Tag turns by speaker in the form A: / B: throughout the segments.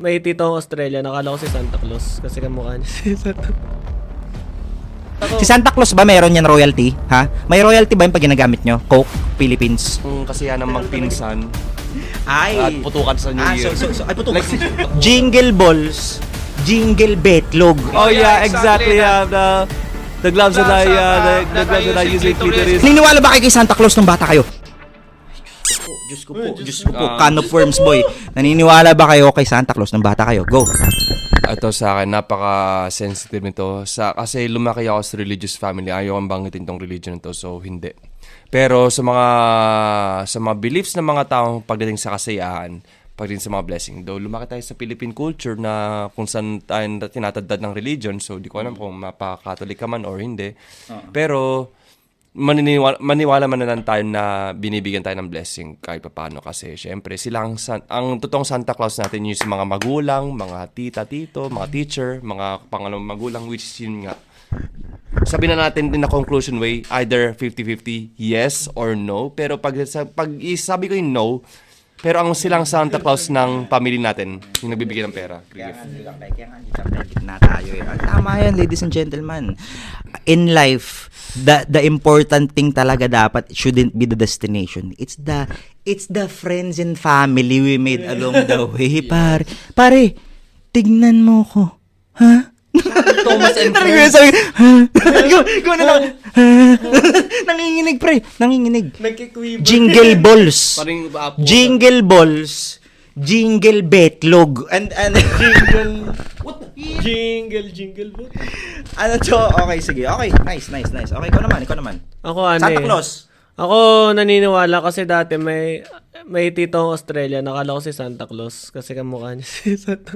A: May tito akong Australia, nakala ko si Santa Claus kasi kamukha niya si Santa.
B: Si Santa Claus ba meron yan royalty? Ha? May royalty ba yung pag ginagamit nyo? Coke, Philippines?
C: Kasi yan ang magpinsan
B: Ay!
C: at putukan sa New Year.
B: Ay, puto. Jingle balls, jingle betlog.
A: Oh yeah, exactly. Yeah, the gloves that the gloves that I usually Twitter is.
B: Naniniwala ba kayo kay Santa Claus nung bata kayo? Diyos ko po, can of worms boy. Naniniwala ba kayo kay Santa Claus nung bata kayo? Go!
C: Ito sa akin, napaka-sensitive nito. Kasi lumaki ako sa religious family. Ayaw kong banggitin tong religion nito, so hindi. Pero sa mga beliefs ng mga taong pagdating sa kasiyahan, pagdating sa mga blessing, though lumaki tayo sa Philippine culture na kung saan tayo tinatadad ng religion, so di ko alam kung mapaka-Catholic ka man or hindi. Pero maniwala man na lang tayo na binibigyan tayo ng blessing kahit paano kasi syempre sila ang totoong Santa Claus natin yung mga magulang, mga tita, tito, mga teacher, mga pangalawang magulang, which is yun nga. Sabi na natin in a conclusion way, either 50-50, yes or no. Pero pag sabi ko yung no, pero ang silang Santa Claus ng pamilya natin, yung nagbibigay ng pera.
B: Kaya nga tayo eh. Tama yan, ladies and gentlemen. In life, the important thing talaga dapat shouldn't be the destination. It's the friends and family we made along the way. Pare, tignan mo ko. Ha?
C: Thomas and
B: Friends. Go na lang. Nanginginig, pre. Nanginginig.
A: Nagkikwib.
B: Jingle balls.
C: Paring
B: Jingle balls. Jingle betlog. And
A: Jingle bot.
B: ano to? Okay, sige. Okay, nice. Okay, ikaw naman.
A: Ako ano
B: Santa
A: eh.
B: Claus.
A: Ako naniniwala kasi dati may tito akong Australia, nakala ko si Santa Claus kasi kamukha niya si Santa.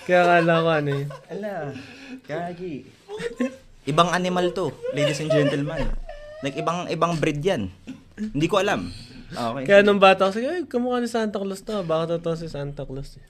A: Kaya akala ko ano eh.
B: Ala, gagi. Ibang animal to, ladies and gentlemen. Like ibang breed 'yan. Hindi ko alam. Okay.
A: Kaya nung bata ko, ay, kamukha ni Santa Claus to. Baka totoo si Santa Claus eh.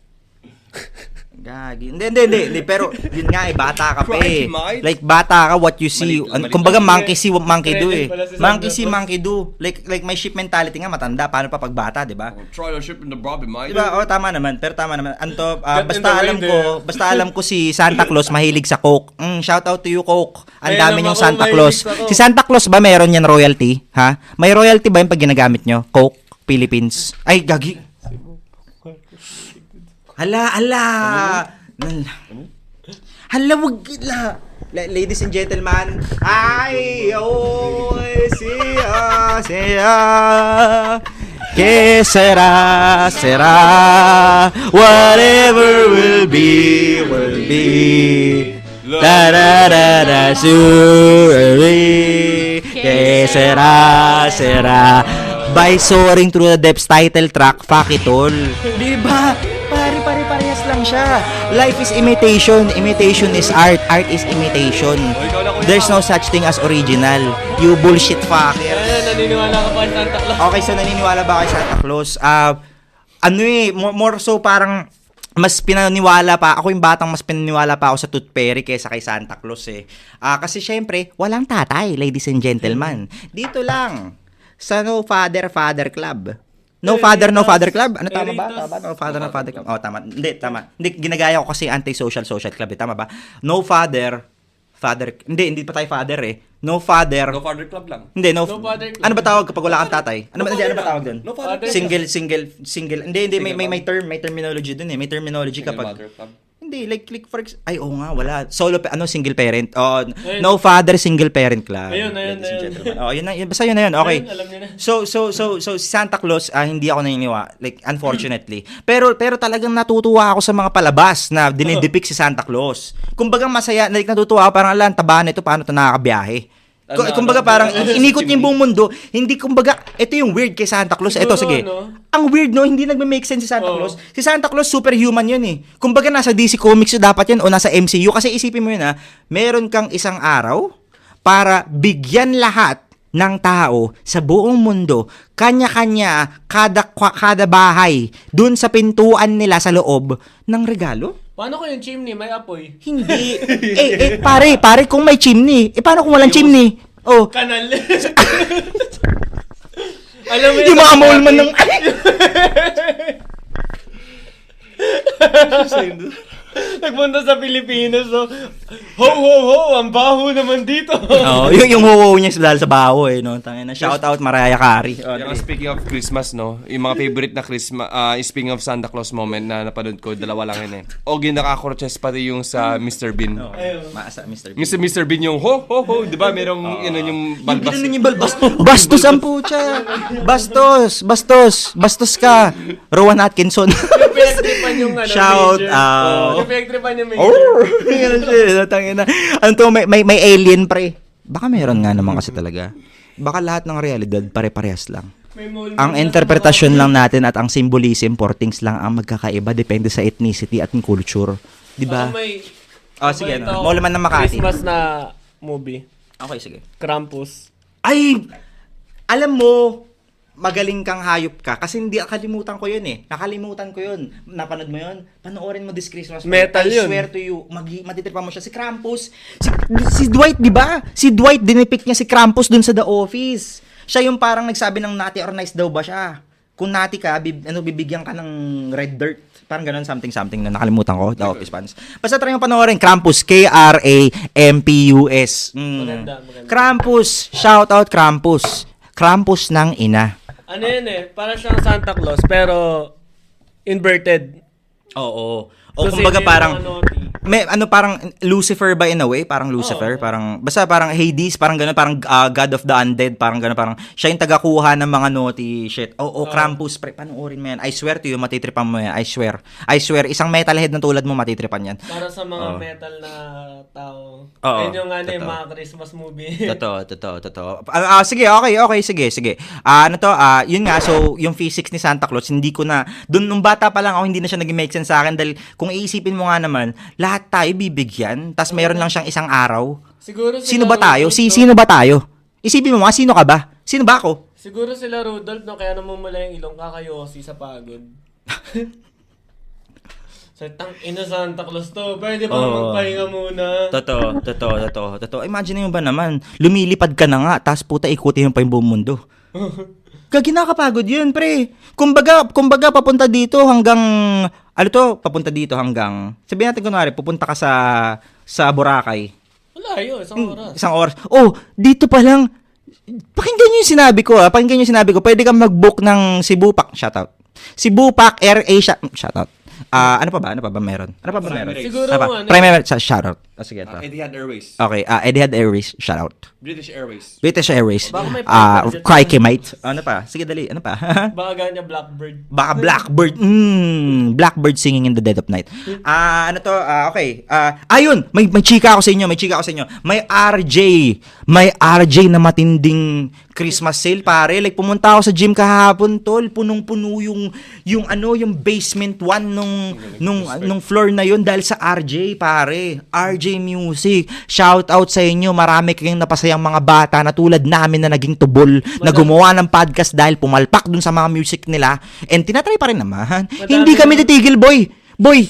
B: Gagi. Hindi. Pero, yun nga eh, bata ka pa eh.
C: Right.
B: Like, bata ka, what you see.
C: Mali-
B: Kumbaga, monkey see, monkey do eh.
A: Pala si Santa
B: Monkey see,
A: Claus.
B: monkey do. Like may sheep mentality nga, matanda. Paano pa pag bata, di ba?
C: Try to ship in the Bobby, mate.
B: Diba? Tama naman. Pero tama naman. Anto,
A: Get in
B: basta
A: the
B: alam
A: wind,
B: basta alam ko si Santa Claus mahilig sa Coke. Shout out to you, Coke. Ang
A: Ay,
B: dami
A: alam
B: niyong
A: ako,
B: Santa
A: mahilig
B: Claus.
A: sa Coke.
B: Si Santa Claus ba meron yan royalty? Ha? May royalty ba yung pag ginagamit nyo? Coke, Philippines. Ay, gagi. Hala. Hala, wag la. Ladies and gentlemen, ay, siya. Que será, whatever will be. Surely, que será. By Soaring Through the Depths title track, fuck it all. Diba? Parehas lang siya. Life is imitation. Imitation is art. Art is imitation. There's no such thing as original. You bullshit fucker.
A: Naniniwala ka pa kay Santa Claus?
B: Okay, so naniniwala ba kay Santa Claus? More so parang mas pinaniwala pa, ako yung batang mas pinaniwala pa ako sa Tooth Fairy kaysa kay Santa Claus eh. Kasi syempre, walang tatay, ladies and gentlemen. Dito lang, sa No Father Club. No Father Club? Ano, tama ba? No Father Club. Oh, tama. Hindi, tama. Hindi, ginagaya ko kasi anti-social club eh. Tama ba? No Father. Hindi pa tayo father eh. No Father.
C: No Father Club lang.
B: Hindi,
A: No Father Club.
B: Ano ba tawag kapag wala kang tatay? Ano ba tawag doon?
C: No Father Club.
B: Single. Hindi, may terminology doon eh. May terminology
C: Single
B: kapag
C: Mother Club.
B: hindi, like for ay, oo nga, wala. Single parent. Oh, no father, single parent club.
A: Ayun.
B: Ladies and gentlemen. Oh, yun na, basta yun na yun. Okay.
A: Ayun, alam niyo na.
B: So si Santa Claus, hindi ako naniniwala, like unfortunately. Pero talagang natutuwa ako sa mga palabas na dinidepict si Santa Claus. Kumbaga masaya, like natutuwa ako parang taba na ito, paano ito nakakabiyahe. Kumbaga parang inikot niya yung buong mundo. Hindi kumbaga, ito yung weird kay Santa Claus. Ito, sige. Ang weird, no? Hindi nagme-make sense si Santa Claus. Si Santa Claus, superhuman yun eh. Kumbaga, nasa DC Comics dapat yan o nasa MCU. Kasi isipin mo yun meron kang isang araw para bigyan lahat ng tao sa buong mundo, kanya-kanya, kada bahay, dun sa pintuan nila sa loob, ng regalo?
A: Paano ko yung chimney? May apoy.
B: Hindi. Pare, kung may chimney, paano kung walang chimney? Oh,
A: Kanal. Alam mo
B: Yung mga mall man ng...
A: Nagpunta sa Pilipinas, so, ho, ang baho naman dito.
B: Oo, yung wow niya dahil sa baho no. Tangina, shout out Mariah Carey.
C: Yung speaking of Christmas, no? Yung mga favorite na Christmas, speaking of Santa Claus moment na napanood ko, dalawa lang yun eh. Ogie nakakurches pati yung sa Mr. Bean.
B: Maasa, Mr.
C: Mr. Bean yung ho, di ba? Merong, yung balbas.
B: Yung balbas. Bastos ang pucha. Bastos ka. Rowan Atkinson.
A: Yung pinagtripan yung
B: Shout
A: major.
B: out.
A: Yung pinagtripan yung major.
B: Ganun siya, tangina. Ano to, may alien pre. Baka meron nga naman kasi talaga. Baka lahat ng realidad pare-parehas lang.
A: May mall
B: Ang
A: na
B: interpretasyon lang natin at ang symbolism for things lang ang magkakaiba depende sa ethnicity at culture. Di ba?
A: May
B: Sige,
A: ito,
B: Mall man ng Makati.
A: Christmas na movie.
B: Okay, sige.
A: Krampus.
B: Ay! Alam mo, magaling kang hayop ka kasi hindi nakalimutan ko yun eh. Nakalimutan ko yun. Napanood mo yun? Panoorin mo this Christmas.
A: Metal
B: I
A: yun.
B: swear to you, matitripan mo siya. Si Krampus, si Dwight, di ba? Si Dwight, dinipict niya si Krampus dun sa The Office. Siya yung parang nagsabi ng naughty or nice daw ba siya. Kung naughty ka, bibigyan ka ng red dirt. Parang ganun, something na nakalimutan ko. The Office fans. Basta try yung panoorin. Krampus, Krampus.
A: Maganda.
B: Krampus, shout out Krampus. Krampus ng ina.
A: Ano yun eh, para siyang Santa Claus, pero inverted.
B: Oo. O
A: Kasi
B: kumbaga
A: may
B: parang
A: mga naughty.
B: may parang Lucifer ba in a way, parang Lucifer,
A: Oo.
B: parang basta parang Hades, parang gano'n, parang God of the Undead, parang gano'n, parang siya yung tagakuha ng mga naughty shit. Krampus, pre, panoorin mo yan. I swear to you, matitripan mo yan. I swear, isang metalhead na tulad mo matitripan yan.
A: Para sa mga metal na tao.
B: Oo,
A: Ayun yung
B: totoo.
A: mga Christmas movie.
B: Totoo. Sige, sige. Yun nga, so, yung physics ni Santa Claus, hindi ko na, dun nung bata pa lang ako, hindi na siya naging make sense sa akin, dahil kung iisipin mo nga naman, lahat tayo bibigyan, tas mayroon lang siyang isang araw.
A: Siguro
B: Sino ba tayo? Sino ba tayo? Isipin mo nga, sino ka ba? Sino ba ako?
A: Siguro sila Rudolph, no? Kaya namumula yung ilong kakayosi sa pagod. Sa ina Santa Claus to, pwede ba magpahinga muna?
B: Totoo. Imagine mo ba naman, lumilipad ka na nga, tas puta ikutin mo pa yung buong mundo. Gagi nakakapagod yun, pre. Kumbaga papunta dito hanggang, papunta dito hanggang, sabihin natin kunwari, pupunta ka sa Boracay.
A: Wala yun,
B: Isang oras. Oh, dito pa lang, pakinggan nyo yung sinabi ko, pwede kang mag-book ng Cebu Pac, shoutout. Cebu Pac Air Asia, shoutout. Ano pa ba meron?
A: Siguro
B: Primary, shoutout. Sige, ito.
C: Etihad Airways.
B: Okay, Etihad Airways, shoutout.
C: British Airways.
B: British Airways.
A: Baka may budget
B: Crikey, mate. Ano pa? Sige, dali. Ano pa?
A: Baka ganyan Blackbird.
B: Baka Blackbird. Blackbird singing in the dead of night. Okay. Ayun, may chika ako sa inyo. May RJ na matinding Christmas sale, pare. Like, pumunta ako sa gym kahapon, tol. Punong-puno yung basement 1 nung floor na yun dahil sa RJ, pare. RJ Music. Shout out sa inyo. Marami kayong napasayang mga bata na tulad namin na naging tubol na gumawa ng podcast dahil pumalpak dun sa mga music nila. And tinatry pa rin naman. Hindi kami titigil, boy. Boy,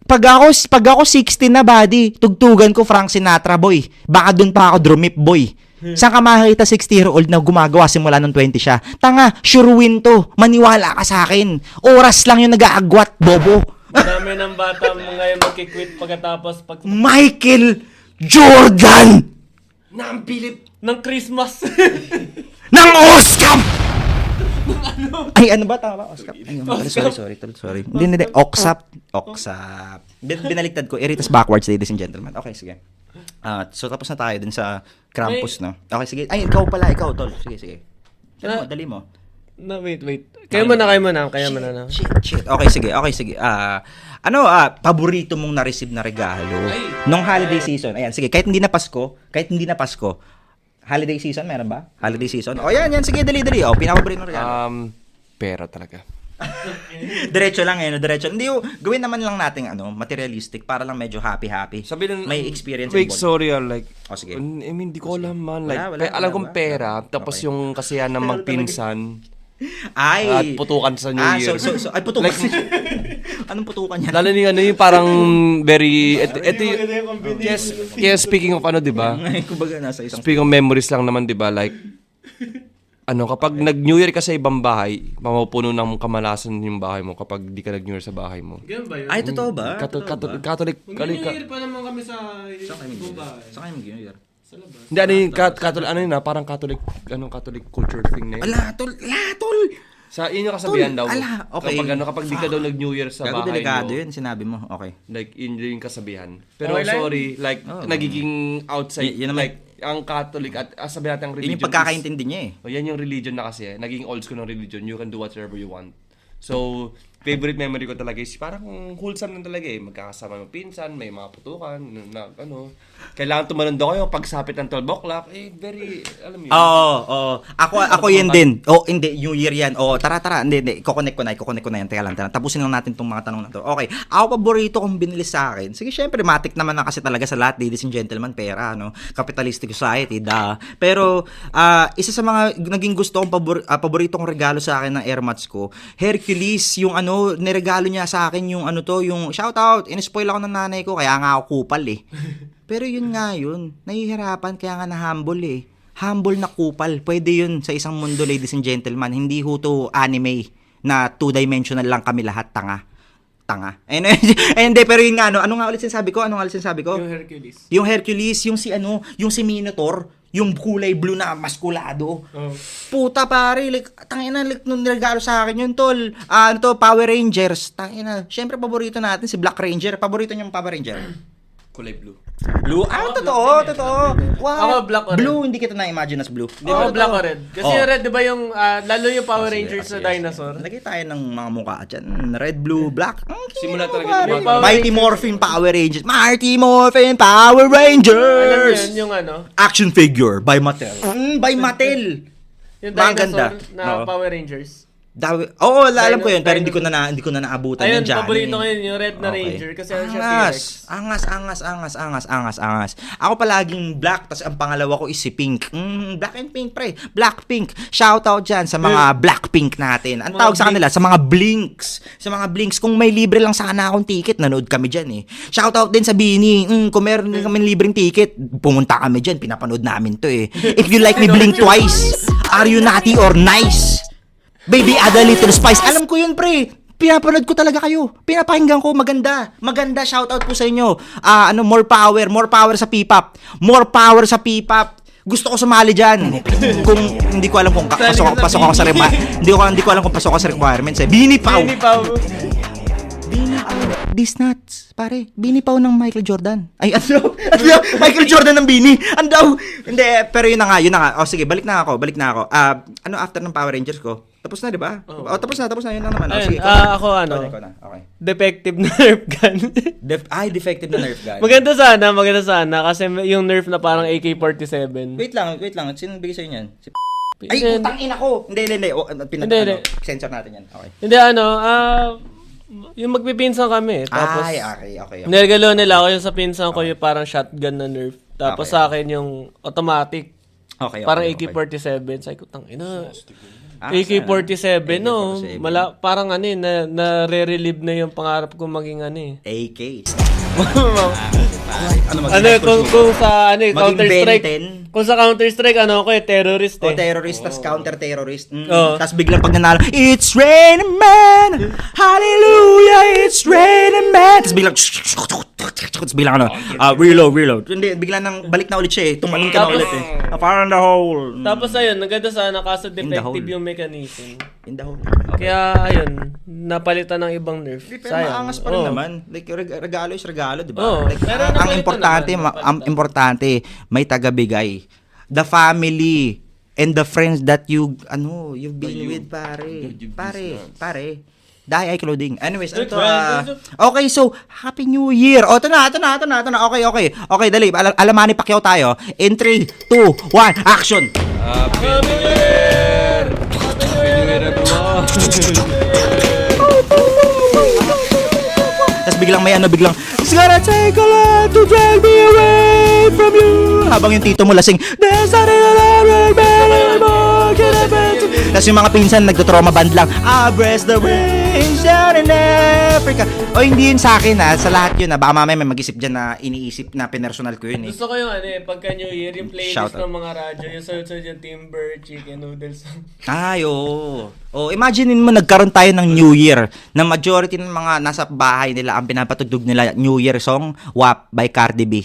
B: pag ako 16 na, buddy, tugtugan ko Frank Sinatra, boy. Baka dun pa ako drumip, boy. Saan ka makakita 60-year-old na gumagawa simula nung 20 siya? Tanga, sure win to. Maniwala ka sa akin. Oras lang yung nag-aagwat, bobo.
A: Marami ng bata mo ngayon magkikwit pagkatapos
B: Michael Jordan
C: Nang pilit.
A: ng Christmas.
B: ng Oscar! Ay, ano ba? Tama ba? Oscar? Sorry. Hindi. Oksap. Binaliktad ko. Iritas backwards, ladies and gentlemen. Okay, sige. So, tapos na tayo dun sa Krampus, no? Okay, sige. Ay, ikaw, tol. Sige. Dali mo.
A: No, wait. Kaya mo na.
B: Shit. Okay, sige. Paborito mong na-receive na regalo nung holiday season. Ayan, sige. Kahit hindi na Pasko. Holiday season, meron ba? Holiday season? O, yan. Sige, dali. O, pinakapaborito mong regalo.
C: Pera talaga.
B: Diretso lang diretso. Hindi, gawin naman lang natin materialistic para lang medyo happy. May experience
C: Wait,
B: involved.
C: sorry, like,
B: sige.
C: hindi ko alam, man. Like,
B: Wala,
C: alam kong
B: wala.
C: pera, tapos
B: Okay.
C: yung kasiyahan ng magpinsan, at
B: Ay,
C: putukan sa New Year.
B: ay, putukan. Anong putukan yan?
C: Lalo yung parang very, yes, speaking of di ba?
B: Kumbaga nasa isang
C: Speaking of memories lang naman, di ba? Like, kapag nag-New Year ka sa ibang bahay, mapupuno ng kamalasan yung bahay mo kapag di ka nag-New Year sa bahay mo.
A: Ganun ba yun?
B: Ay, totoo ba?
C: Catholic.
A: Mag-New Year pa naman kami sa ibang bahay.
B: Saan kayo mag-New Year?
A: Sa labas.
C: Hindi, ano yung Catholic, ano yun parang Catholic culture thing na yun.
B: Tol.
C: Sa inyo kasabihan daw.
B: Okay.
C: Kapag di ka daw nag-New Year sa
B: Gago,
C: bahay
B: delikado
C: mo.
B: yun, sinabi mo. Okay.
C: Like, yun yung kasabihan. Pero
A: Okay lang.
C: sorry, like, nagiging outside,
B: Yun naman.
C: like, ang Catholic at sabihin natin ang religion
B: Yun yung pagkakaintindi niya eh.
C: yan yung religion na kasi. Naging old school ng religion. You can do whatever you want. So, favorite memory ko talaga is parang wholesome lang talaga eh. Magkakasama ng pinsan, may mga putukan, kailangan tumalundo kayo pagsapit ng 12 o'clock. Very, alam mo yun.
B: Oo. Ako yun din. Hindi, New Year yan. Tara. Hindi. Kukonek ko na yan. Teka lang. Tapusin lang natin tong mga tanong na to. Okay. Ako, paborito kong binili sa akin. Sige, syempre, matik naman na kasi talaga sa lahat, ladies and gentlemen, pera, no? Capitalistic society, Pero, isa sa mga naging gusto kong paborito kong regalo sa akin ng Air Mats ko, Hercules, yung niregalo niya sa akin yung yung shout out, in-spoil ako ng nanay ko, kaya nga ako kupal eh. Pero yun nga yun, nahihirapan kaya nga na-humble eh. Humble na kupal, pwede yun sa isang mundo, ladies and gentlemen. Hindi ho to anime na 2-dimensional lang kami lahat, tanga. Hindi, pero yun nga, ano nga ulit sinasabi ko? Yung Hercules, yung si Minotaur, yung kulay blue na maskulado. Puta pare, like, tangina, like, nung niregalo sa akin yun, tol. Power Rangers. Tangina, syempre paborito natin si Black Ranger. Paborito niyang Power Ranger.
C: Kulay blue.
B: Blue? Totoo. Wow.
A: Ako, black or red.
B: Blue, hindi kita na-imagine as blue.
A: Ako, black or red. Kasi yung red, di ba yung, lalo yung Power Rangers na dinosaur?
B: Lagay tayo ng mga mukha dyan. Red, blue, black.
C: Simula talaga
B: Pare.
C: yung mga-
B: Mighty Morphin Power Rangers. Mighty Morphin Power Rangers.
A: Alam mo yun, yung
B: Action figure by Mattel. By Mattel.
A: yung
B: Mga
A: dinosaur
B: ganda.
A: na
B: Oo.
A: Power Rangers.
B: Alam ko yun, pero hindi ko na naabutan
A: Ayun,
B: yan dyan.
A: paborito ko yun, yung red na Ranger. Kasi ano siya, T-Rex.
B: Angas. Ako palaging black, tas ang pangalawa ko is si Pink. Black and Pink, pre. Blackpink. Shout out dyan sa mga Blackpink natin. Ang tawag sa kanila, sa mga Blinks. Kung may libre lang sana akong ticket, nanood kami dyan eh. Shout out din sa Bini. Kung meron din kami libreng ticket, pumunta kami dyan. Pinapanood namin to eh. If you like me blink twice, are you naughty or nice? Baby, add a little spice. Alam ko yun, pre. Pinapanood ko talaga kayo. Pinapakinggan ko. Maganda. Shoutout po sa inyo. More power sa P-pop. More power sa P-pop. Gusto ko sumali dyan. Kung hindi ko alam kung pasok ako sa hindi ko alam kung pasok ako sa requirements eh. Bini Pau. These nuts, pare. Bini Pau ng Michael Jordan. Ay, ano? Michael Jordan ng Bini. Andaw. Hindi, pero yun na nga. Sige, balik na ako. After ng Power Rangers ko? Tapos na, di ba? Tapos na. Yun lang naman.
A: Ayun,
B: Sige,
A: ako
B: Okay.
A: defective na Nerf gun.
B: Defective na Nerf gun.
A: maganda sana kasi yung Nerf na parang AK-47.
B: Wait lang. Sino bigay sa'yo niyan? Ay, utang ina ko! Hindi.
A: Hindi.
B: Sensor natin yan. Okay.
A: Hindi, yung magpipinsan kami. Tapos,
B: okay.
A: niregalo nila ako yung sa pinsan ko yung parang shotgun na Nerf. Tapos
B: Okay.
A: sa akin yung automatic.
B: Okay.
A: Parang
B: okay.
A: AK-47. Sabi ko, tangina.
B: Ah,
A: AK-47, no?
B: AK-47.
A: Parang na-re-relieve na yung pangarap ko maging
B: AK.
A: kung sa Counter-Strike.
B: Ben 10?
A: Kung sa Counter-Strike, terrorist eh.
B: Terrorist, tas counter-terrorist.
A: Oo.
B: Tas biglang pag nanalo, it's raining man! Hallelujah, it's raining man! Tas biglang, reload. Hindi, biglang nang balik na ulit siya eh. Tumanin ka na
A: Tapos-
B: ulit eh. Parang the hole.
A: Tapos ayun, naganda sana kaso
B: the
A: defective
B: hole.
A: yung mechanism.
B: In the hole.
A: Kaya ayun, napalitan ng ibang Nerf.
B: Pero maangas pa rin naman. Like, regalo is regalo, di ba?
A: Oo.
B: Like,
A: Pero
B: ang
A: napalitan
B: importante,
A: naman.
B: ang importante, may tagabigay. The family and the friends that you've been with, pare. Pare. Dahil ay clothing. Anyways, ito. Okay, so, Happy New Year. Ito na. Okay, dali. Alamani Pacquiao tayo. In 3, 2, 1, action!
C: Happy New Year! Happy New Year, everyone!
B: Tapos biglang it's gonna take a lot to drag me away from you. Habang yung tito mo lasing, there's not a lot anymore. Tapos yung mga pinsan nagdo-trauma band lang. I bless the rains down in Africa. O hindi yun sa akin sa lahat yun Baka mamaya may mag-isip dyan na iniisip na pinersonal ko yun
A: Gusto ko yung pagka New Year, yung playlist
B: Shout out.
A: ng mga radyo, yung sunod-sunod yung Timber, Chicken Noodles.
B: Ay, oo. Oh, imaginein mo nagkaroon tayo ng New Year na majority ng mga nasa bahay nila ang pinapatugtog nila New Year song WAP by Cardi B.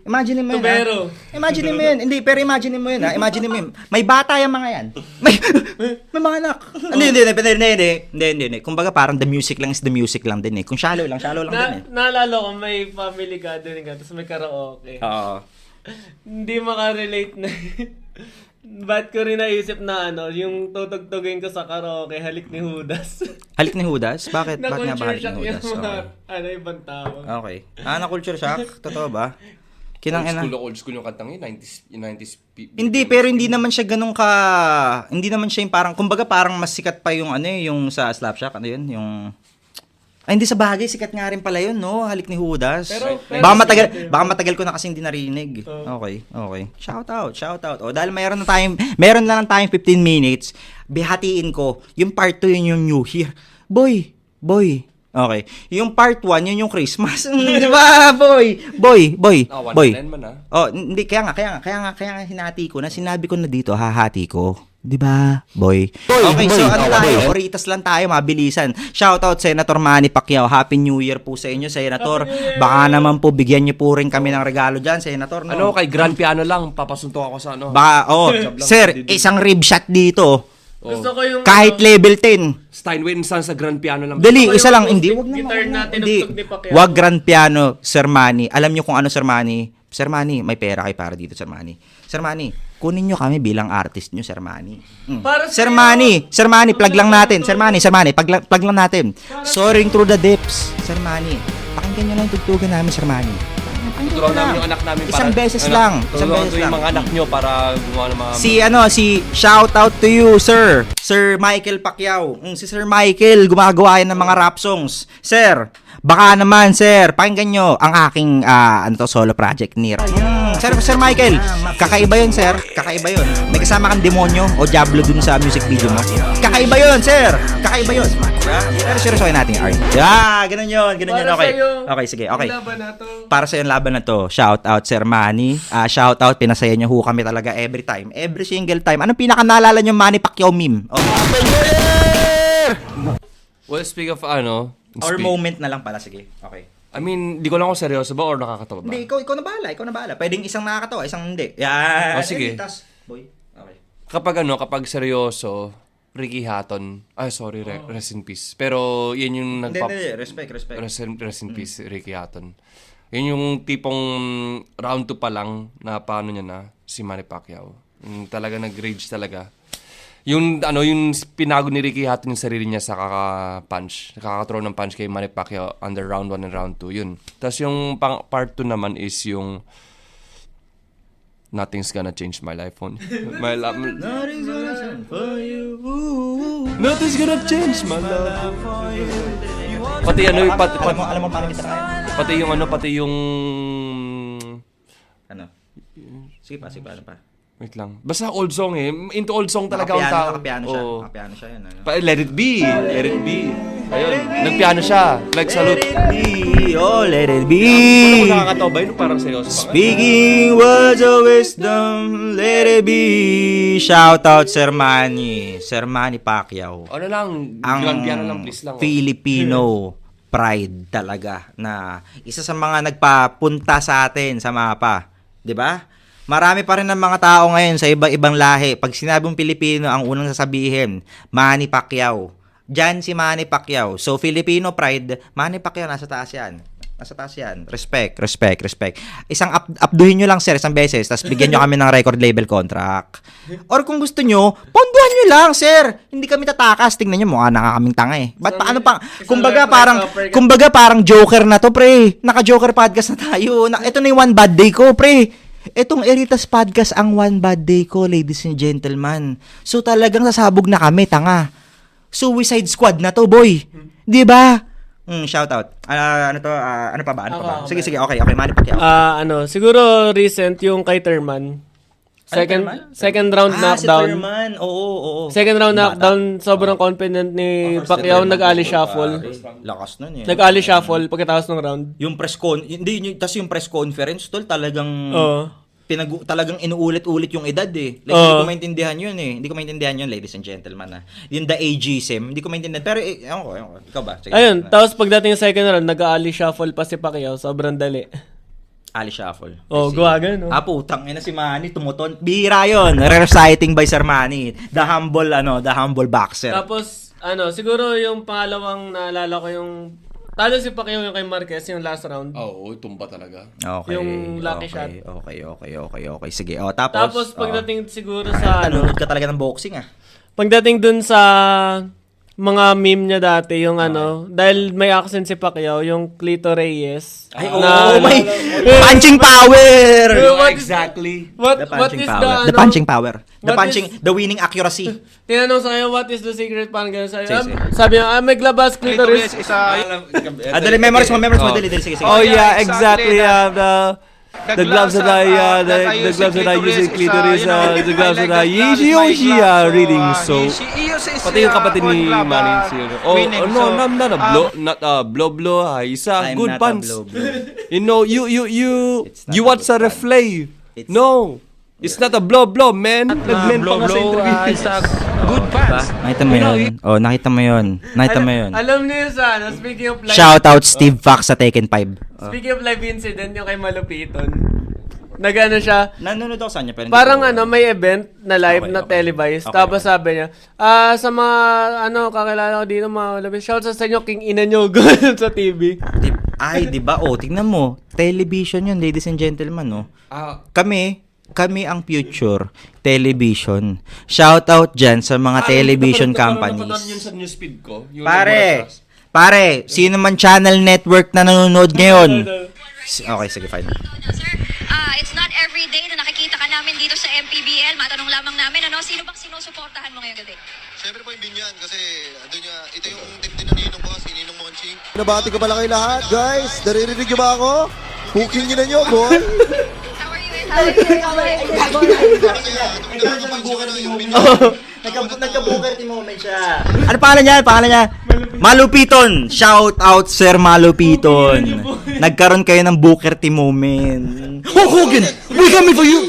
B: Imagine mo yun.
A: Tubero.
B: Imagine mo yun. Hindi, pero imagine mo yun. Imagine mo yun. May bata yung mga yan. May mga anak. Hindi. Kumbaga parang the music lang is the music lang din Kung shallow lang din
A: Naalala ko, may family gathering ka, tapos may karaoke.
B: Oo.
A: Hindi makarelate na. Ba't ko rin naisip na yung tutugtugin ko sa karaoke, Halik ni Judas.
B: Halik ni Judas? Bakit? Bakit nga ba Halik
A: Na-culture
B: ni
A: shock
B: Judas?
A: yung mga, ibang tao.
B: Okay. Na-culture shock? Totoo ba?
C: Old school yung kantang yun, 90s.
B: Hindi, pero hindi naman siya ganun hindi naman siya yung parang, kumbaga parang mas sikat pa yung yung sa Slapshot, hindi sa bagay, sikat nga rin pala yun, no? Halik ni Judas.
A: Pero
B: baka matagal ko na kasi hindi narinig. Okay. Shout out. O, dahil meron na lang tayong 15 minutes, bihatiin ko, yung part 2 yun yung New Year. Boy. Okay. Yung part 1, yun yung Christmas. Di ba, boy? Oh, hindi, kaya nga hinati ko na, sinabi ko na dito, hahati ko. Di ba, boy? Okay, so tayo? Oritas lang tayo, mabilisan. Shoutout Senator Manny Pacquiao. Happy New Year po sa inyo, Senator. Baka naman po, bigyan niyo po rin kami ng regalo dyan, Senator. No?
C: Kay grand piano lang, papasuntok ako sa
B: Sir, isang rib shot dito.
A: Gusto ko yung
B: Kahit level 10.
C: Steinway Sons sa grand piano lang.
B: Dali, isa lang. Hindi, wag
A: guitar
B: na.
A: natin,
B: Hindi.
A: tugtog ni Pacquiao.
B: Wag grand piano, Sir Manny. Alam niyo kung ano, Sir Manny? Sir Manny, may pera kayo para dito, Sir Manny. Sir Manny, kunin niyo kami bilang artist niyo, Sir Manny.
A: Para
B: Sir
A: sa'yo.
B: Manny, plug lang natin. Sir Manny, plug lang natin. Soaring through the depths, Sir Manny. Pakinggan niyo lang yung tugtugan namin, Sir Manny.
C: Tuturuan namin yung anak namin
B: Isang beses lang.
C: Tuturuan ko yung mga anak nyo para gumawa ng mga...
B: Si shout out to you, sir. Sir Michael Pacquiao. Si Sir Michael, gumagawa yan ng mga rap songs. Sir, baka naman, sir, pakinggan nyo ang aking solo project ni Sir Michael, kakaiba yun, sir. Kakaiba yun. May kasama kang demonyo o diablo dun sa music video mo. Kakaiba yun, sir. Kakaiba yun. Pero seryosohin natin yung art. Ganun yun. Okay. Okay, sige. Okay. Para sa yung laban na to, shout out Sir Manny. Shout out, pinasaya niyo ho kami talaga every time. Every single time. Anong pinakanaalala niyo Manny Pacquiao meme?
C: Well, speak of
B: Or moment na lang pala, sige. Okay.
C: I mean, di ko lang kung seryoso ba or nakakatawa ba?
B: Hindi, ikaw na bahala. Pwedeng isang nakakatawa, isang hindi. Yan.
C: Sige.
B: Boy. Okay.
C: Kapag seryoso, Ricky Hatton. Sorry, rest in peace. Pero yun yung
B: Hindi, respect.
C: Rest in peace, Ricky Hatton. Yun yung tipong round 2 pa lang na paano niya na si Manny Pacquiao. Talaga nag-rage talaga. Yung pinagod ni Ricky Hatton yung sarili niya sa kaka-punch. Nakaka-throw ng punch kay Manny Pacquiao under round 1 and round 2. Yun. Tapos yung part 2 naman is yung Nothing's Gonna Change My Life on.
B: Nothing's gonna change for you.
C: Nothing's gonna change my life for you. Pati
B: Alam mo paano kita kaya?
C: pati yung
B: Ano? Sige pa, ano pa?
C: wait lang. Basta old song into old song talaga ang tao.
B: Nakapiano siya yun.
C: Let it be. Ayun, nagpiano siya. Like salute.
B: Let it be.
C: Ano nakakatawa ba yun? Parang seryoso pa.
B: Speaking words of wisdom, let it be. Shout out Sir Manny Pacquiao.
C: Ano lang,
B: Ang
C: piano lang please lang.
B: Filipino pride talaga na isa sa mga nagpapunta sa atin sa mapa. 'Di ba? Marami pa rin ng mga tao ngayon sa iba-ibang lahi. Pag sinabing Pilipino, ang unang sasabihin, Manny Pacquiao. Diyan si Manny Pacquiao. So, Filipino pride, Manny Pacquiao, nasa taas yan. Respect. Isang upduhin nyo lang, sir, isang beses, tapos bigyan nyo kami ng record label contract. Or kung gusto nyo, ponduhan nyo lang, sir. Hindi kami tatakas. Tingnan nyo, mukha na kaming tanga eh. Ba't paano pa? Kumbaga parang Joker na to, pre. Naka-Joker podcast na tayo. Ito na yung one bad day ko, pre. Etong Eritas Podcast ang one bad day ko, ladies and gentlemen. So talagang sasabog na kami, tanga. Suicide Squad na to, boy. 'Di ba? Shout out. Ano pa ba? Sige, okay. Manny Pacquiao.
A: Siguro recent yung kay Terman. Second round
B: Si
A: knockdown.
B: Thurman. Oo.
A: Second round
B: Bata.
A: knockdown, sobrang confident ni Pacquiao, nag-ali shuffle.
B: Lakas nun eh.
A: Nag-ali shuffle pagkatapos ng round.
B: Yung tas yung press conference tol talagang
A: Oo.
B: talagang inuulit-ulit yung edad eh. Like,
A: Oo.
B: hindi ko maintindihan yun eh. Hindi ko maintindihan yun, ladies and gentlemen. Yung the ageism, hindi ko maintindihan. Pero, ewan ko. Ikaw ba? Sige.
A: Ayun, tapos pagdating sa second round, nag-ali shuffle pa si Pacquiao, sobrang dali.
B: Ali Shuffle.
A: Oh, gawa ganun.
B: Ah, putang ina si Manny, tumuton. Bihira yun. Reciting by Sir Manny. The humble boxer.
A: Tapos, siguro yung pangalawang naalala ko yung talo si Pacquiao yung kay Marquez, yung last round.
C: Oo, tumba talaga.
B: Okay.
A: Yung lucky shot.
B: Okay. Sige. Tapos.
A: Tapos pagdating siguro sa
B: nanonood ka talaga ng boxing ah.
A: pagdating dun sa mga meme niya dati, yung dahil may accent si Pacquiao, yung Clito Reyes.
B: Ay, may punching power!
A: What is-
C: Exactly.
A: What
B: The
A: is
B: punching
A: the
B: power. The punching power.
A: what
B: The winning accuracy.
A: Tinanong sa kanya, what is the secret? Parang gano'n sa'yo.
B: Sige.
A: Sabi niya, maglabas clitoris.
B: Dali, memories mo. Dali, sige.
A: Oh yeah, exactly. The gloves that the gloves that I use in clitoris, the gloves that I use reading. So, pati yung kapatid ni Manny not a blow. Isa
B: I'm
A: good
B: not a
A: pants.
B: blow.
A: You know,
B: It's not
A: you
B: a
A: watch
B: good
A: a replay.
B: It's-
A: No, it's not a blow, man. Nag-men pa nga sa interview.
D: Good pants.
B: Nakita mo yun.
A: Alam niyo sa speaking of live,
B: Shout out Steve Fox sa Tekken 5.
A: speaking of live incident, yung kay Malupiton. Nagano siya,
B: Nanonood ako sa kanya pero hindi
A: parang
B: ko-
A: may event na live
B: Okay,
A: na
B: okay.
A: televised.
B: Okay,
A: Tapos sabi niya, sa mga kakilala ko dito mga labis, shout out sa inyo, king ina nyo, ganun sa TV.
B: Di ba? Tingnan mo. Television yun, ladies and gentlemen, no? Kami ang future television. Shout out dyan sa mga television companies.
C: Yun sa newsfeed ko.
B: Pare, sino man channel network na nanonood ngayon? Okay, sige, fine.
E: Sir, it's not every day na nakikita ka namin dito sa MPBL. Matanong lamang namin, sino bang sinusuportahan mo ngayong gabi?
F: Siyempre po yung Binyan kasi ito yung team din ng Ninong ko, si Ninong Monching.
D: Nabati ko pala kayo lahat, guys. Naririnig niyo ba ako? Hooking niyo na niyo, boy.
E: How are you?
B: Nagka-booker team moment siya. Ano pangalan niya? Malupiton. Shout out Sir Malupiton. Nagkaroon kayo ng booker team moment. Hulk Hogan, we coming for you.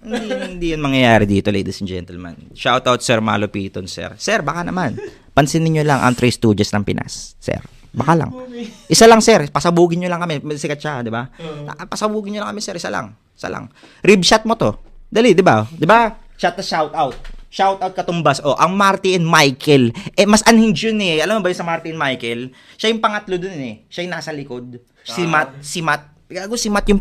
B: Hindi yun mangyayari dito, ladies and gentlemen. Shout out Sir Malupiton, sir. Sir, baka naman. Pansinin nyo lang ang 3 Stooges ng Pinas, sir. Baka lang. Isa lang, sir. Pasabugin nyo lang kami. Sikat siya, di ba? Pasabugin nyo lang kami, sir. Isa lang. Rib shot mo to. Dali, di ba? Di ba? Shot na shout out. Shout out katumbas. Ang Marty and Michael. Mas unhinged yun eh. Alam mo ba yung sa Marty and Michael? Siya yung pangatlo dun eh. Siya yung nasa likod. Si Matt. Gago si Matt yung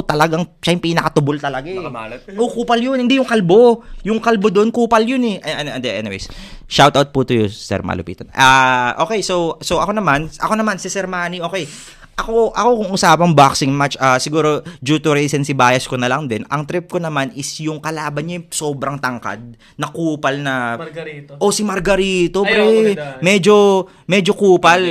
B: talagang siya yung pinakatubol talaga eh.
C: Nakamalat.
B: Kupal yun. Hindi yung kalbo. Yung kalbo doon, kupal yun eh. Anyways, shout out po to you, Sir Malupiton. Okay, so ako naman si Sir Manny. Okay. Ako kung usapang boxing match, siguro due to recency bias ko na lang din. Ang trip ko naman is yung kalaban niya yung sobrang tangkad, na kupal na
A: Margarito.
B: si Margarito,
A: Ay,
B: pre.
A: maganda.
B: Medyo kupal.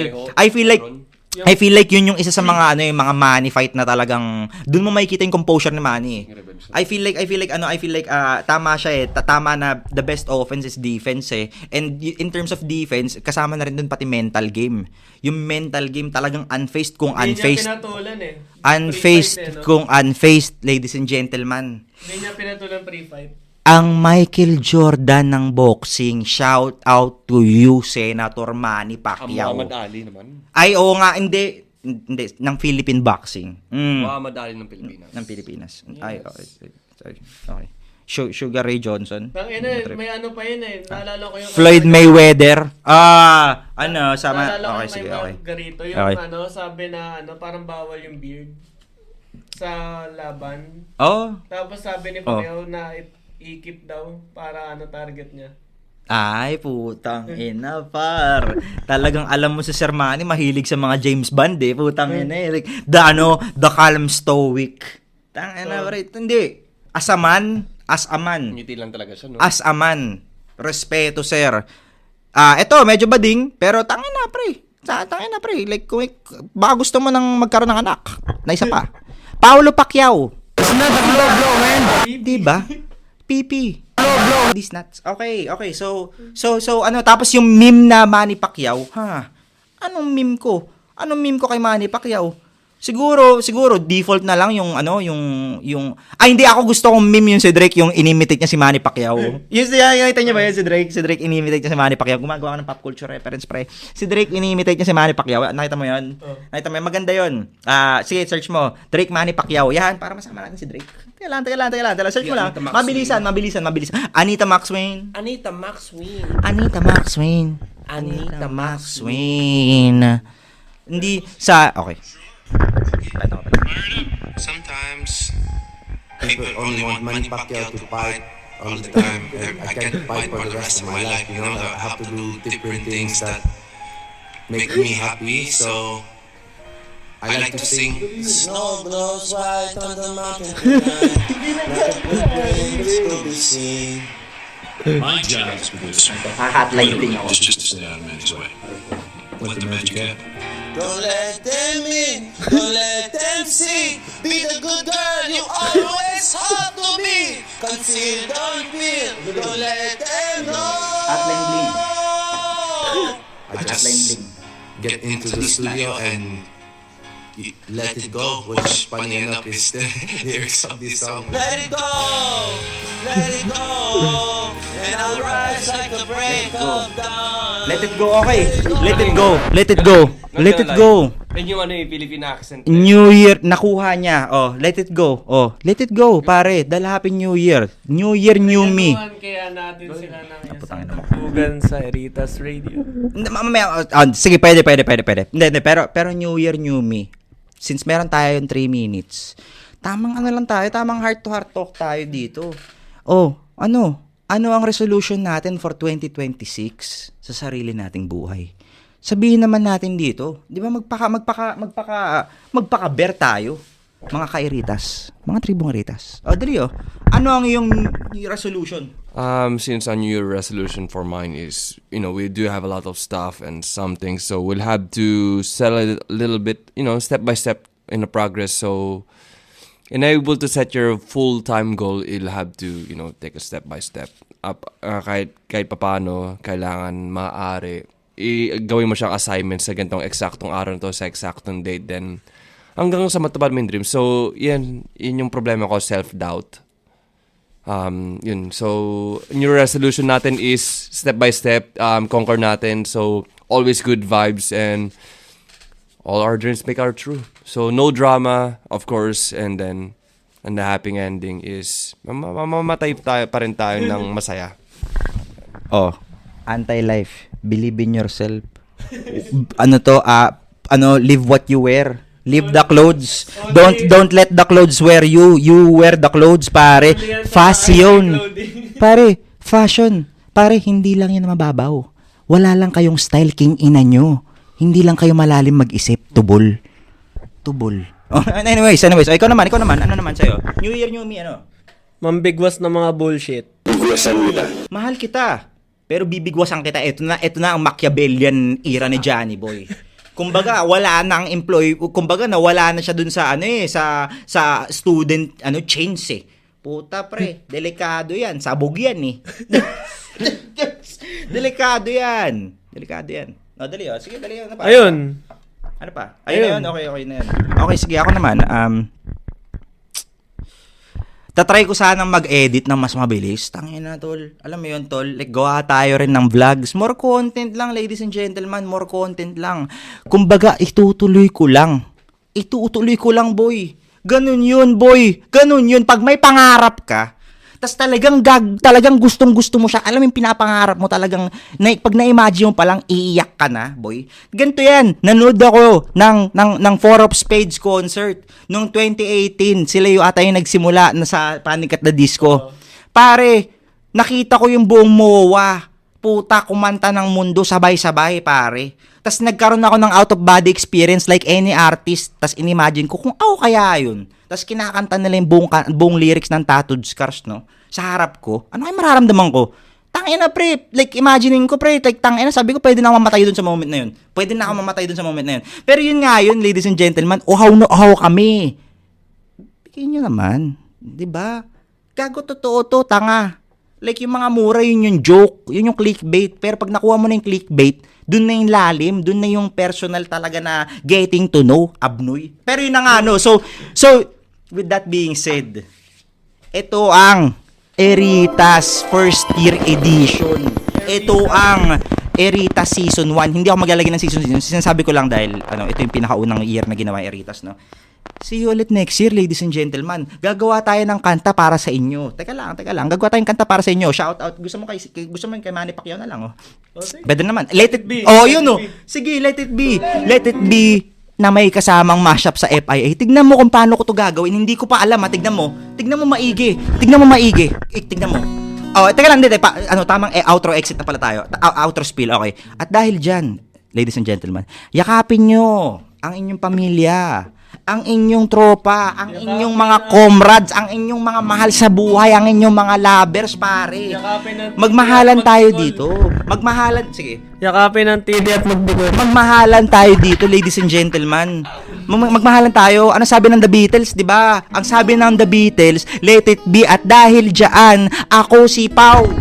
B: I feel like yun yung isa sa mga yung mga Manny fight na talagang doon mo makikita yung composure ni Manny. I feel like tama siya eh. Tama na the best offense is defense eh. And in terms of defense, kasama na rin doon pati mental game. Yung mental game talagang unfaced kung
A: Hindi niya
B: unfaced.
A: pinatulan eh.
B: Unfaced
A: Pre-fight,
B: kung unfaced, ladies and gentlemen.
A: Hindi niya pinatulan pre-fight.
B: Ang Michael Jordan ng boxing, shout out to you, Senator Manny Pacquiao.
C: Muhammad Ali naman.
B: Ay, oo nga, hindi, ng Philippine boxing.
C: Muhammad Ali ng Pilipinas.
B: Ng Pilipinas. Ay, okay. Sorry. Okay. Sugar Ray Johnson.
A: May pa yun eh. Naalala ko yung
B: Floyd Mayweather. Sama.
A: Naalala ko
B: Okay,
A: may
B: sige, okay.
A: Margarito. Yung
B: Okay.
A: sabi na parang bawal yung beard sa laban.
B: Oh.
A: Tapos sabi ni Pacquiao na i-keep daw para target niya.
B: Ay, putang ina, par. Talagang alam mo si Sir Manny, mahilig sa mga James Bond eh. Putang ina eh. Like, the calm stoic. Tangina, right? Hindi. As a man.
C: Ngiti lang talaga siya, no?
B: As a man. Respeto, sir. Eto, medyo bading, pero tangina, pre. Tangina, pre. Like, baka gusto mo nang magkaroon ng anak. Na isa pa. Paolo Pacquiao. It's not a blow, man. Diba? PP. Blow. These nuts. Okay. So, ano, tapos yung meme na Manny Pacquiao, Anong meme ko? Anong meme ko kay Manny Pacquiao? Siguro default na lang yung hindi, ako gusto kong meme yung si Drake, yung inimitate niya si Manny Pacquiao. Yung nakita niyo ba yun si Drake inimitate niya si Manny Pacquiao. Gumagawa ka ng pop culture reference, pre. Si Drake inimitate niya si Manny Pacquiao. Nakita mo yun? Nakita mo yun? Maganda yun. Sige, search mo. Drake Manny Pacquiao. Yan, para masama natin si Drake. Teka lang. Search mo lang. Mabilisan. Anita Maxwell. Hindi sa okay.
G: Sometimes people only want Manny Pacquiao to fight all the time. I can't fight for the rest of my life, you know. I have to do different things that make me happy. So I like to sing. Snow blows white on the mountain tonight. Like a bird will be seen.
H: My job is just to stay out of man's way. Let the magic happen.
G: Don't let them in, don't let them see. Be the good girl you always have to be. Conceal, don't feel, don't let them know. I just get into the studio and let it go, which funny enough is the lyrics of this song. Let it go, and I'll rise like the break of dawn.
B: Let it go, okay. Let it go.
C: And yung yung Philippine accent.
B: New Year, nakuha niya. Let it go. Let it go, pare. Dahil Happy New Year. New Year, new me.
A: Kaya natin sila ng Tugan sa Eritas Radio.
B: Mamaya, sige, pwede. Hindi, pero New Year, new me. Since meron tayo yung 3 minutes, tamang heart-to-heart talk tayo dito. Ano ang resolution natin for 2026 sa sarili nating buhay? Sabihin naman natin dito, 'di ba magpaka-bear tayo, mga kairitas, mga tribong Eritas. Dali Ano ang iyong resolution?
C: Since a New Year resolution for mine is, we do have a lot of stuff and some things, so we'll have to sell it a little bit, step by step in the progress. So, enable to set your full-time goal, you'll have to, take a step by step. Kahit papaano, kailangan maaari, gawin mo siyang assignment sa ganitong eksaktong araw na to, sa eksaktong date, then hanggang sa matupad mo yung dream. So, yun yung problema ko, self-doubt. So, new resolution natin is step by step, conquer natin. So, always good vibes and all our dreams make our true. So, no drama, of course, and then, and the happy ending is, mamamatay pa rin tayo ng masaya.
B: Anti-life. Believe in yourself. Live what you wear. Live the clothes. Don't let the clothes wear you. You wear the clothes, pare. Fashion. Pare, fashion. Pare, hindi lang yan mababaw. Wala lang kayong style king ina nyo. Hindi lang kayo malalim mag-isip. Tubol. Anyways. Ikaw naman. Ano naman sa'yo? New Year, new me, ano?
A: Mambigwas na mga bullshit.
B: Mahal kita. Pero bibigwasan kita. Ito na ang Machiavellian era ni Johnny Boy. Kumbaga, wala na ang employee. Kumbaga, nawala na siya dun sa sa student chains . Puta pre, delikado yan. Sabog yan Delikado yan. Dali sige, dali na pa.
A: Ayun.
B: Ano pa? Ayun. Okay na yan. Okay, sige, ako naman. Tatry ko sanang mag-edit ng mas mabilis. Tangina, tol. Alam mo yun, tol. Like, gawa tayo rin ng vlogs. More content lang, ladies and gentlemen. More content lang. Kumbaga, itutuloy ko lang, boy. Ganun yun, boy. Ganun yun. Pag may pangarap ka, tas talagang gustong-gusto mo siya. Alam mo yung pinapangarap mo talagang, pag na-imagine mo palang, iiyak ka na, boy. Ganito yan. Nanood ako ng Four of Spades concert noong 2018. Sila yung ata yung nagsimula na sa Panic at the Disco. Pare, nakita ko yung buong MOA. Puta, kumanta ng mundo sabay-sabay, pare. Tas nagkaroon ako ng out-of-body experience like any artist. Tas inimagine ko kung ako kaya yun. Tas kinakanta nila yung buong lyrics ng Tattooed Scars, no? Sa harap ko. Ano kayo mararamdaman ko? Tangina, pre. Like, imagining ko, pre. Like, tangina, sabi ko, pwede na ako mamatay dun sa moment na yun. Pero yun nga yun, ladies and gentlemen, uhaw na uhaw kami. Check-in nyo naman. 'Di ba? Gago, totoo to, tanga. Like yung mga mura, yun yung joke, yun yung clickbait. Pero pag nakuha mo na yung clickbait, dun na yung lalim, dun na yung personal talaga na getting to know, abnoy. Pero yun na nga, no. So, with that being said, ito ang Eritas First Year Edition. Ito ang Eritas Season 1. Hindi ako maglalagay ng Season 1. Sinasabi ko lang dahil ito yung pinakaunang year na ginawa yung Eritas, no. See you ulit next year, ladies and gentlemen. Gagawa tayo ng kanta para sa inyo. Teka lang. Gagawa tayong kanta para sa inyo. Shout out. Gusto mo kay Manny Pacquiao na lang, oh. Pwede naman. Let it be. Oh, yun, oh. Sige, let it be. Let it be na may kasamang mashup sa FIA. Tignan mo kung paano ko to gagawin. Hindi ko pa alam, ha. Tignan mo maigi. Tignan mo. Oh, teka lang, tamang outro exit na pala tayo. Outro spiel, okay. At dahil dyan, ladies and gentlemen, yakapin nyo ang inyong pamilya, ang inyong tropa, ang inyong mga comrades, ang inyong mga mahal sa buhay, ang inyong mga lovers, pare. Magmahalan tayo dito. Sige.
A: Yakapin ng TV at magbigot.
B: Magmahalan tayo dito, ladies and gentlemen. Magmahalan tayo. Ano sabi ng The Beatles, 'di ba? Ang sabi ng The Beatles, let it be, at dahil diyan, ako si Pau.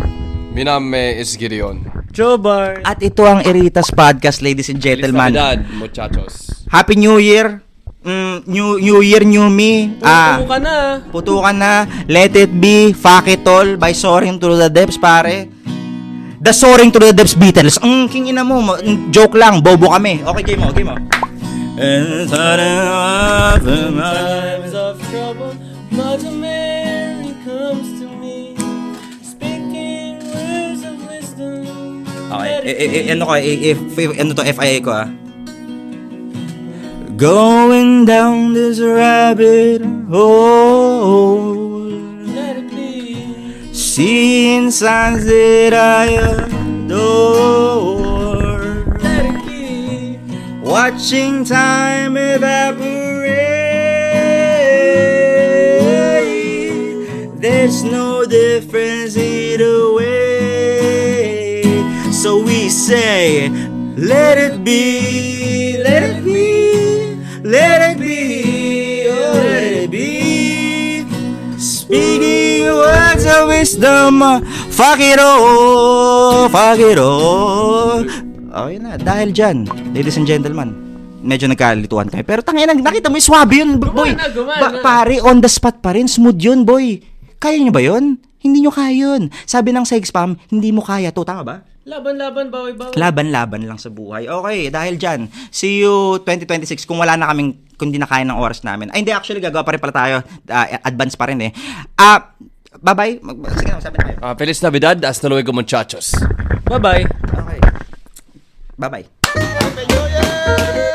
C: Miname is Gideon.
A: Jobar.
B: At ito ang Eritas Podcast, ladies and gentlemen.
C: Navidad, muchachos.
B: Happy New Year. New Year, new me. Puto ka na. Let it be. Fuck it all by Soaring Through the Depths, pare. The Soaring Through the Depths Beatles. King ina mo. Joke lang. Bobo kami. Okay, game mo. And
A: Times of trouble, Mother Mary comes to me, speaking words of wisdom.
B: Okay. Ano to? FIA ko, ah. Going down this rabbit hole,
A: Let it be.
B: seeing signs that I adore,
A: Let it be.
B: watching time evaporate. There's no difference either way. So we say, let it be, let it be. Let it be, oh let it be. Speaking words of wisdom, fuck it all. Okay na, dahil dyan, ladies and gentlemen, medyo nagkalituan kami. Pero tangina, nakita mo yung swabe yun, boy.
A: Gumana.
B: Pare, on the spot pa rin, smooth yun, boy. Kaya nyo ba yun? Hindi nyo kaya yun. Sabi ng sex spam, hindi mo kaya to, tama ba?
A: Laban, bawi-bawi.
B: Laban lang sa buhay. Okay, dahil dyan, see you 2026 kung wala na kaming, kung di na kaya ng oras namin. Ay, hindi, actually, gagawa pa rin pala tayo. Advance pa rin eh. Bye-bye. Sige na, sabi na kayo.
C: Feliz Navidad, hasta luego muchachos.
A: Bye-bye.
B: Okay. Bye-bye.
D: Happy New Year!